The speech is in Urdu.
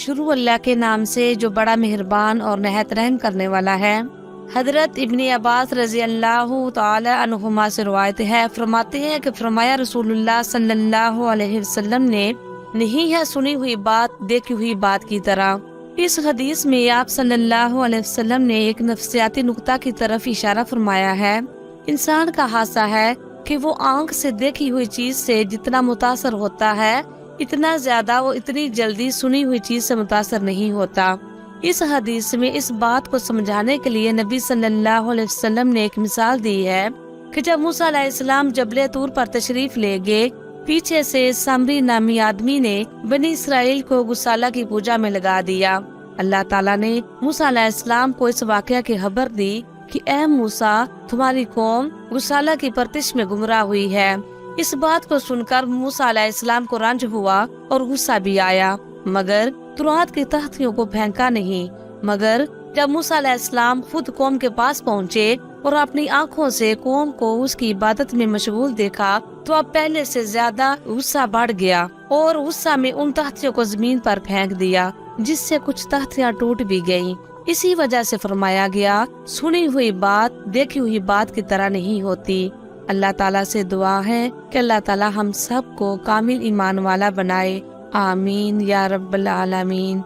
شروع اللہ کے نام سے جو بڑا مہربان اور نہایت رحم کرنے والا ہے۔ حضرت ابن عباس رضی اللہ تعالی عنہما سے روایت ہے، فرماتے ہیں کہ فرمایا رسول اللہ صلی اللہ علیہ وسلم نے، نہیں ہے سنی ہوئی بات دیکھی ہوئی بات کی طرح۔ اس حدیث میں آپ صلی اللہ علیہ وسلم نے ایک نفسیاتی نقطہ کی طرف اشارہ فرمایا ہے۔ انسان کا حادثہ ہے کہ وہ آنکھ سے دیکھی ہوئی چیز سے جتنا متاثر ہوتا ہے، اتنا زیادہ وہ اتنی جلدی سنی ہوئی چیز سے متاثر نہیں ہوتا۔ اس حدیث میں اس بات کو سمجھانے کے لیے نبی صلی اللہ علیہ وسلم نے ایک مثال دی ہے کہ جب موسیٰ علیہ السلام جبل طور پر تشریف لے گئے، پیچھے سے سامری نامی آدمی نے بنی اسرائیل کو گسالہ کی پوجا میں لگا دیا۔ اللہ تعالیٰ نے موسیٰ علیہ السلام کو اس واقعہ کی خبر دی کہ اے موسیٰ، تمہاری قوم گسالہ کی پرستش میں گمراہ ہوئی ہے۔ اس بات کو سن کر موسیٰ علیہ السلام کو رنج ہوا اور غصہ بھی آیا، مگر تورات کی تختیوں کو پھینکا نہیں۔ مگر جب موسیٰ علیہ السلام خود قوم کے پاس پہنچے اور اپنی آنکھوں سے قوم کو اس کی عبادت میں مشغول دیکھا تو اب پہلے سے زیادہ غصہ بڑھ گیا اور غصہ میں ان تختیوں کو زمین پر پھینک دیا، جس سے کچھ تختیاں ٹوٹ بھی گئیں۔ اسی وجہ سے فرمایا گیا، سنی ہوئی بات دیکھی ہوئی بات کی طرح نہیں ہوتی۔ اللہ تعالیٰ سے دعا ہے کہ اللہ تعالیٰ ہم سب کو کامل ایمان والا بنائے، آمین یا رب العالمین۔